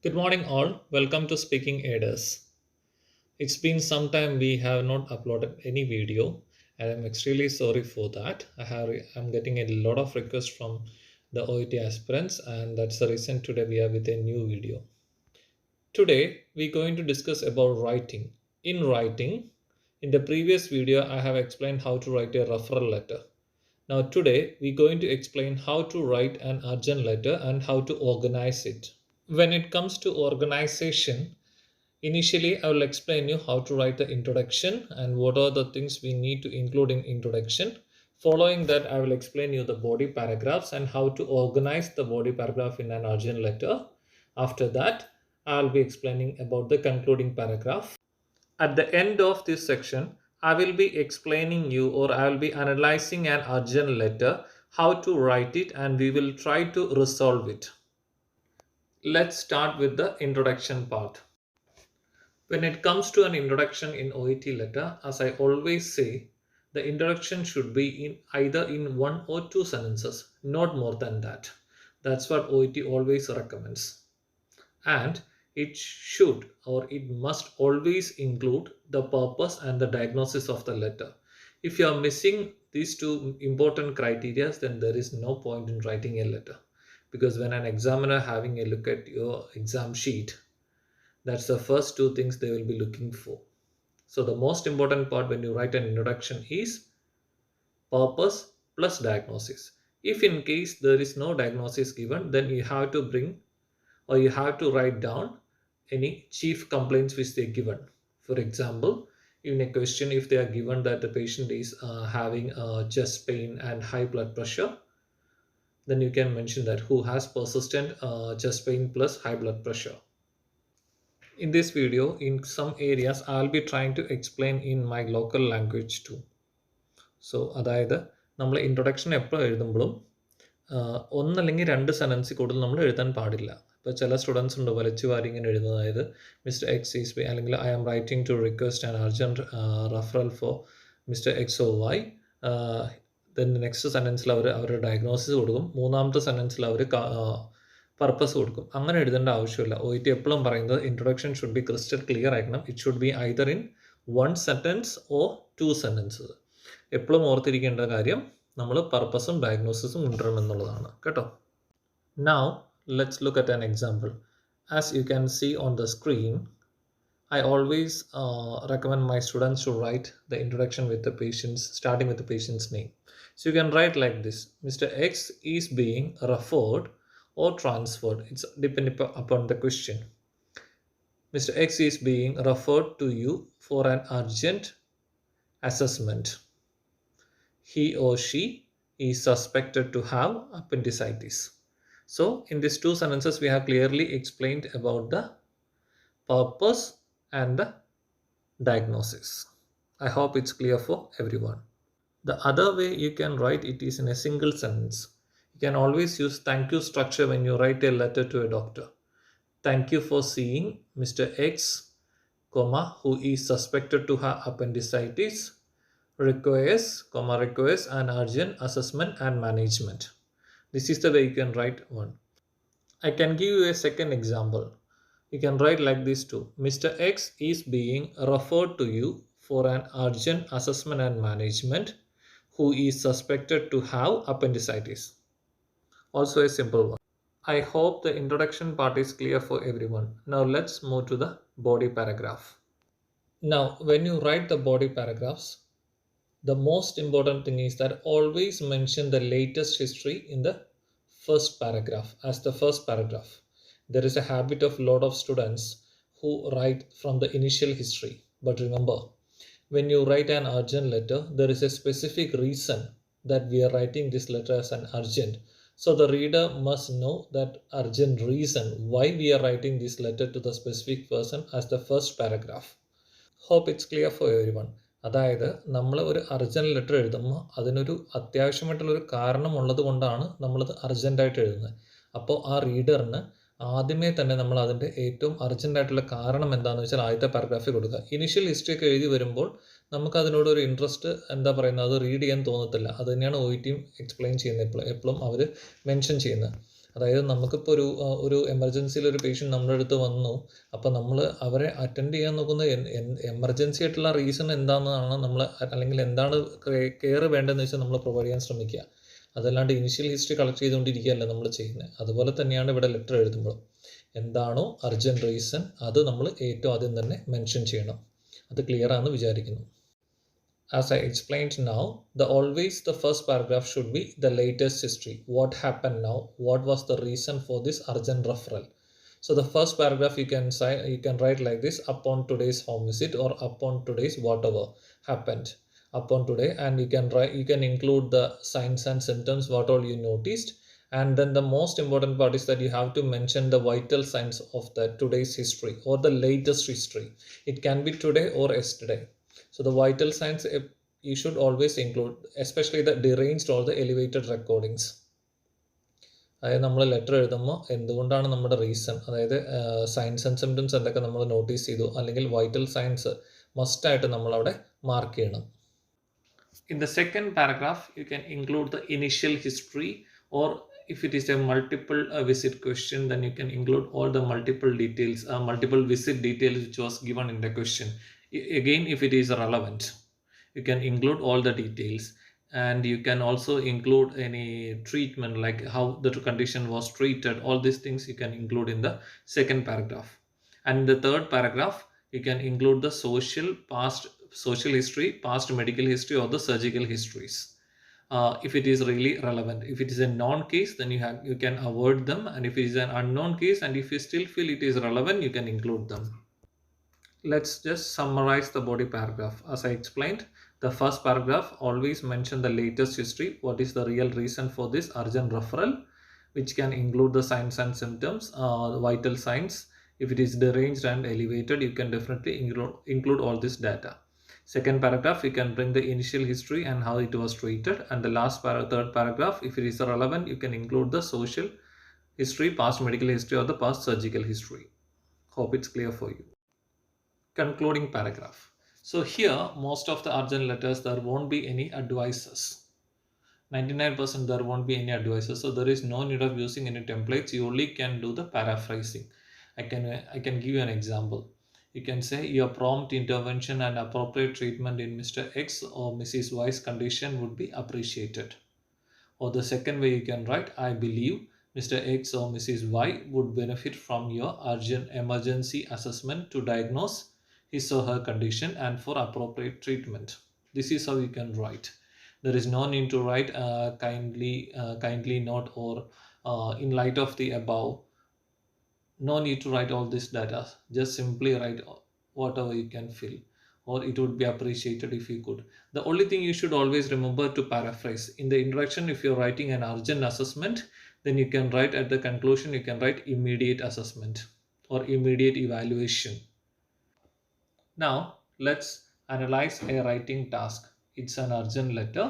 Good morning, all. Welcome to Speaking Aiders. It's been some time we have not uploaded any video, and I'm extremely sorry for that. I'm getting a lot of requests from the OET aspirants, and that's the reason today we are with a new video. Today we're going to discuss about writing. In writing, in the previous video, I have explained how to write a referral letter. Now today we're going to explain how to write an urgent letter and how to organize it. When it comes to organization, initially I will explain you how to write the introduction and what are the things we need to include in introduction. Following that, I will explain you the body paragraphs and how to organize the body paragraph in an urgent letter. After that, I'll be explaining about the concluding paragraph. At the end of this section, I will be explaining you or I will be analyzing an urgent letter, how to write it, and we will try to resolve it. Let's start with the introduction part. When it comes to an introduction in OET letter, as I always say, the introduction should be in either in one or two sentences, not more than that. That's what OET always recommends. And it should or it must always include the purpose and the diagnosis of the letter. If you are missing these two important criteria, then there is no point in writing a letter. Because when an examiner having a look at your exam sheet, that's the first two things they will be looking for. So the most important part when you write an introduction is purpose plus diagnosis. If in case there is no diagnosis given, then you have to bring or you have to write down any chief complaints which they given. For example, in a question, if they are given that the patient is having chest pain and high blood pressure, then you can mention that who has persistent chest pain plus high blood pressure. In this video, in some areas, I'll be trying to explain in my local language too. So അതായത് നമ്മൾ introduction എപ്പോൾ എഴുതുമ്പോഴും ഒന്നല്ലെങ്കിൽ രണ്ട് സെൻറ്റൻസിൽ കൂടുതൽ നമ്മൾ എഴുതാൻ പാടില്ല. ഇപ്പോൾ ചില സ്റ്റുഡൻസ് ഉണ്ട് വലിച്ചു വാരി ഇങ്ങനെ എഴുതുന്നത്, അതായത് മിസ്റ്റർ എക്സ് ഈസ് ബി അല്ലെങ്കിൽ I am writing to request an urgent referral for mister X O Y. Then next സെൻറ്റൻസിൽ അവരുടെ ഡയഗ്നോസിസ് കൊടുക്കും, മൂന്നാമത്തെ സെൻറ്റൻസിൽ അവർ പർപ്പസ് കൊടുക്കും. അങ്ങനെ എഴുതേണ്ട ആവശ്യമില്ല. OET എപ്പോഴും പറയുന്നത് introduction should be crystal clear ആയിരിക്കണം. It should be either in one sentence or two sentences. എപ്പോഴും ഓർത്തിരിക്കേണ്ട കാര്യം നമ്മൾ പർപ്പസും ഡയഗ്നോസിസും കൊണ്ടുവരണം എന്നുള്ളതാണ് കേട്ടോ. Now let's look at an example. As you can see on the screen, I always recommend my students to write the introduction with the patient's, starting with the patient's name. So you can write like this: Mr. X is being referred or transferred. It's depending upon the question. Mr. X is being referred to you for an urgent assessment. He or she is suspected to have appendicitis. So in these two sentences, we have clearly explained about the purpose and the diagnosis. I hope it's clear for everyone. The other way you can write it is in a single sentence. You can always use thank you structure when you write a letter to a doctor. Thank you for seeing Mr. X, who is suspected to have appendicitis, requires an urgent assessment and management. This is the way you can write one. I can give you a second example. You can write like this too: Mr. X is being referred to you for an urgent assessment and management, who is suspected to have appendicitis. Also a simple one. I hope the introduction part is clear for everyone. Now let's move to the body paragraph. Now when you write the body paragraphs, the most important thing is that always mention the latest history in the first paragraph as the first paragraph. There is a habit of lot of students who write from the initial history. But remember, when you write an urgent letter, there is a specific reason that we are writing this letter as an urgent. So the reader must know that urgent reason why we are writing this letter to the specific person as the first paragraph. Hope it's clear for everyone. അതായത് നമ്മൾ ഒരു urgent letter എഴുതുമ്പോൾ അതിനൊരു അത്യാവശ്യമായിട്ടുള്ളൊരു കാരണം ഉള്ളത് കൊണ്ടാണ് നമ്മളത് അർജൻറ്റായിട്ട് എഴുതുന്നത്. അപ്പോൾ ആ റീഡറിന് ആദ്യമേ തന്നെ നമ്മൾ അതിൻ്റെ ഏറ്റവും അർജൻറ്റായിട്ടുള്ള കാരണം എന്താണെന്ന് വെച്ചാൽ ആദ്യത്തെ പാരഗ്രാഫിൽ കൊടുക്കുക. ഇനിഷ്യൽ ഹിസ്റ്ററി ഒക്കെ എഴുതി വരുമ്പോൾ നമുക്ക് അതിനോടൊരു ഇൻട്രസ്റ്റ് എന്താ പറയുന്നത്, അത് റീഡ് ചെയ്യാൻ തോന്നത്തില്ല. അത് തന്നെയാണ് OET എക്സ്പ്ലെയിൻ ചെയ്യുന്നത്, എപ്പോഴും അവർ മെൻഷൻ ചെയ്യുന്നത്. അതായത് നമുക്കിപ്പോൾ ഒരു എമർജൻസിയിൽ ഒരു പേഷ്യൻ്റ് നമ്മുടെ അടുത്ത് വന്നു. അപ്പോൾ നമ്മൾ അവരെ അറ്റൻഡ് ചെയ്യാൻ നോക്കുന്ന എമർജൻസി ആയിട്ടുള്ള റീസൺ എന്താണെന്നാണ് നമ്മൾ, അല്ലെങ്കിൽ എന്താണ് കെയർ വേണ്ടതെന്ന് വെച്ചാൽ നമ്മൾ പ്രൊവൈഡ് ചെയ്യാൻ ശ്രമിക്കുക. അതല്ലാണ്ട് ഇനിഷ്യൽ ഹിസ്റ്ററി കളക്ട് ചെയ്തുകൊണ്ടിരിക്കുകയല്ല നമ്മൾ ചെയ്യുന്നത്. അതുപോലെ തന്നെയാണ് ഇവിടെ ലെറ്റർ എഴുതുമ്പോൾ എന്താണോ അർജൻറ്റ് റീസൺ അത് നമ്മൾ ഏറ്റവും ആദ്യം തന്നെ മെൻഷൻ ചെയ്യണം. അത് ക്ലിയർ ആണെന്ന് വിചാരിക്കുന്നു. As I explained now, the first paragraph should be the latest history. What happened now? What was the reason for this urgent referral? So the first paragraph you can write like this: upon today's home visit, or upon today's whatever happened upon today, and you can include the signs and symptoms what all you noticed. And then the most important part is that you have to mention the vital signs of the today's history or the latest history. It can be today or yesterday. So the vital signs you should always include, especially the deranged or the elevated recordings. അതായത് നമ്മൾ letter എഴുതുമ്പോൾ എന്തുകൊണ്ടാണ് നമ്മുടെ reason, അതായത് signs and symptoms എന്തൊക്കെ നമ്മൾ notice ചെയ്തു, അല്ലെങ്കിൽ വൈറ്റൽ സൈൻസ് മസ്റ്റായിട്ട് നമ്മളവിടെ മാർക്ക് ചെയ്യണം. In the second paragraph, you can include the initial history, or if it is a multiple visit question, then you can include all the multiple details, multiple visit details which was given in the question. Again, if it is relevant, you can include all the details, and you can also include any treatment, like how the condition was treated. All these things you can include in the second paragraph. And in the third paragraph, you can include the social history, past medical history, or the surgical histories. If it is really relevant. If it is a known case, then you can avoid them, and if it is an unknown case and if you still feel it is relevant, you can include them. Let's just summarize the body paragraph. As I explained, the first paragraph always mention the latest history. What is the real reason for this urgent referral, which can include the signs and symptoms, the vital signs. If it is deranged and elevated, you can definitely include all this data. Second paragraph, you can bring the initial history and how it was treated. And the third paragraph, if it is relevant, you can include the social history, past medical history, or the past surgical history. Hope it's clear for you. Concluding paragraph. So here, most of the urgent letters, there won't be any advices. 99% there won't be any advices. So there is no need of using any templates. You only can do the paraphrasing. I can give you an example. You can say your prompt intervention and appropriate treatment in Mr. X or Mrs. Y's condition would be appreciated. Or the second way you can write, I believe Mr. X or Mrs. Y would benefit from your urgent emergency assessment to diagnose his or her condition and for appropriate treatment. This is how you can write. There is no need to write kindly note or in light of the above. No need to write all this data. Just simply write whatever you can fill, or it would be appreciated if you could. The only thing you should always remember to paraphrase. In the introduction, if you're writing an urgent assessment, then you can write at the conclusion, you can write immediate assessment or immediate evaluation. Now, let's analyze a writing task. It's an urgent letter.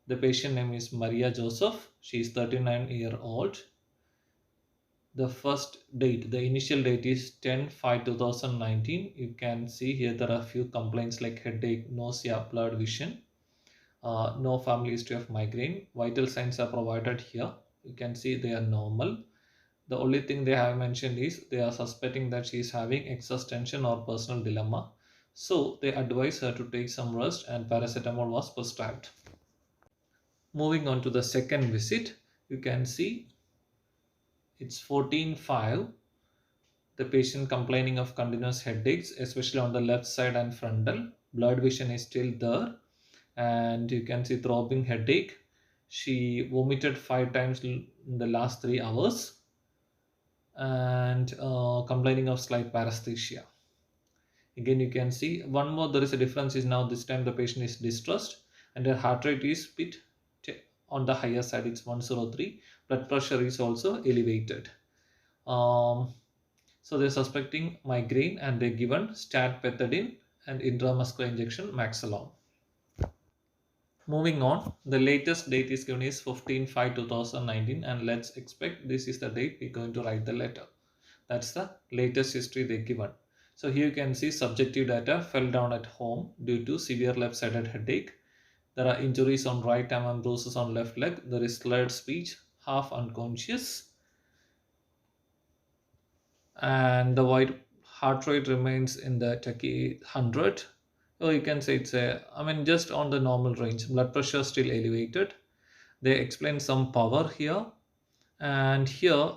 The patient name is Maria Joseph. She is 39-year-old. The first date, the initial date is 10/5/2019. You can see here there are a few complaints like headache, nausea, blurred vision. No family history of migraine. Vital signs are provided here. You can see they are normal. The only thing they have mentioned is they are suspecting that she is having excess tension or personal dilemma. So they advise her to take some rest, and paracetamol was prescribed. Moving on to the second visit, you can see it's 14/5. The patient complaining of continuous headaches, especially on the left side and frontal. Blurred vision is still there, and you can see throbbing headache. She vomited 5 times in the last 3 hours, and complaining of slight paresthesia. Again, you can see one more, there is a difference is now this time the patient is distressed, and her heart rate is bit on the higher side, it's 103. Blood pressure is also elevated. So they're suspecting migraine, and they're given statpethidine and intramuscular injection Maxalon. Moving on, the latest date is given is 15/5/2019, and let's expect this is the date we're going to write the letter. That's the latest history they're given. So here you can see subjective data: fell down at home due to severe left-sided headache. There are injuries on right arm and bruises on left leg. There is slurred speech, half unconscious. and the white heart rate remains in the Taki 100. Or you can say it's just on the normal range. Blood pressure still elevated. They explain some power here, and here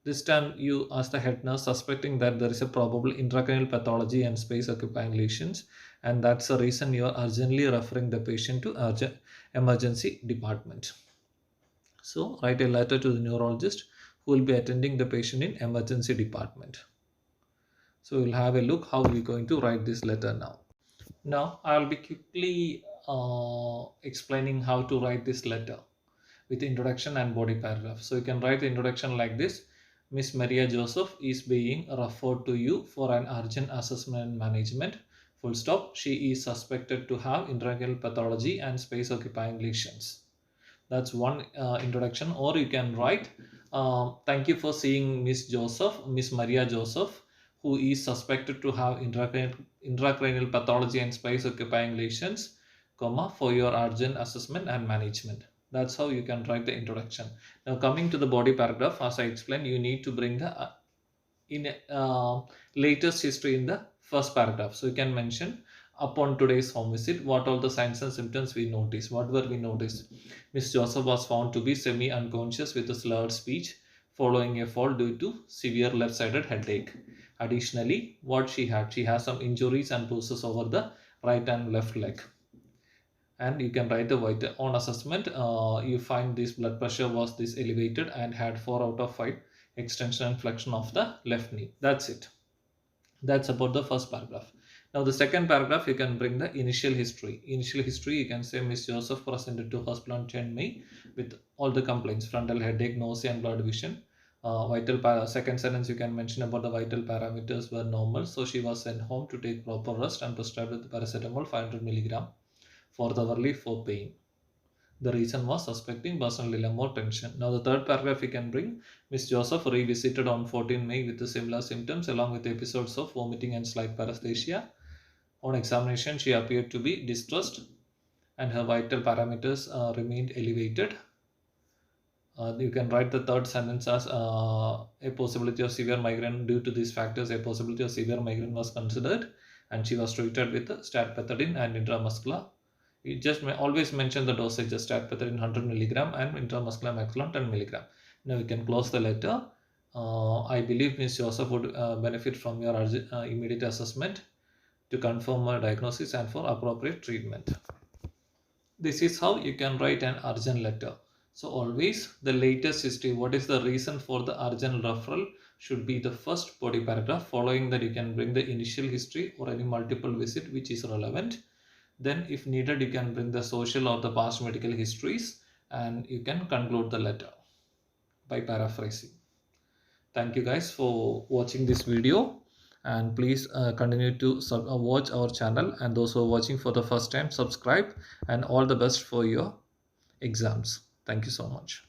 this time you ask the head nurse suspecting that there is a probable intracranial pathology and space occupying lesions, and that's the reason you are urgently referring the patient to urgent emergency department. So write a letter to the neurologist who will be attending the patient in emergency department. So we'll have a look how we're going to write this letter now. Now I'll be quickly explaining how to write this letter with introduction and body paragraph. So you can write the introduction like this. Miss Maria Joseph is being referred to you for an urgent assessment and management. Full stop. She is suspected to have intracranial pathology and space occupying lesions. That's one introduction. Or you can write, thank you for seeing Miss Maria Joseph, who is suspected to have intracranial pathology and space occupying lesions, comma, for your urgent assessment and management. That's how you can write the introduction. Now coming to the body paragraph, as I explained, you need to bring the latest history in the first paragraph. So you can mention, upon today's home visit, what all the signs and symptoms we noticed. What were we noticed? Miss Joseph was found to be semi-unconscious with a slurred speech following a fall due to severe left-sided headache. Additionally, what she has some injuries and bruises over the right and left leg. And you can write the vital on assessment. You find this blood pressure was this elevated and had 4 out of 5 extension and flexion of the left knee. That's it. That's about the first paragraph. Now the second paragraph, you can bring the initial history. Initial history, you can say Miss Joseph presented to hospital on 10 May with all the complaints: frontal headache, nausea and blurred vision. Second sentence, you can mention about the vital parameters were normal, so she was sent home to take proper rest and prescribed with paracetamol 500 milligram for the relief for pain. The reason was suspecting personal dilemma or tension. Now the third paragraph you can bring, Miss Joseph revisited on 14 May with the similar symptoms along with episodes of vomiting and slight paresthesia. On examination, she appeared to be distressed and her vital parameters remained elevated. You can write the third sentence as a possibility of severe migraine. Due to these factors, a possibility of severe migraine was considered and she was treated with statpethidine and intramuscular. You just always mention the dosage of statpethidine 100 milligram and intramuscular maxillon 10 milligram. Now you can close the letter. I believe Ms. Joseph would benefit from your immediate assessment to confirm a diagnosis and for appropriate treatment. This is how you can write an urgent letter. So always the latest history, what is the reason for the urgent referral, should be the first body paragraph. Following that, you can bring the initial history or any multiple visit which is relevant. Then if needed, you can bring the social or the past medical histories, and you can conclude the letter by paraphrasing. Thank you guys for watching this video, and please continue to watch our channel, and those who are watching for the first time, subscribe, and all the best for your exams. Thank you so much.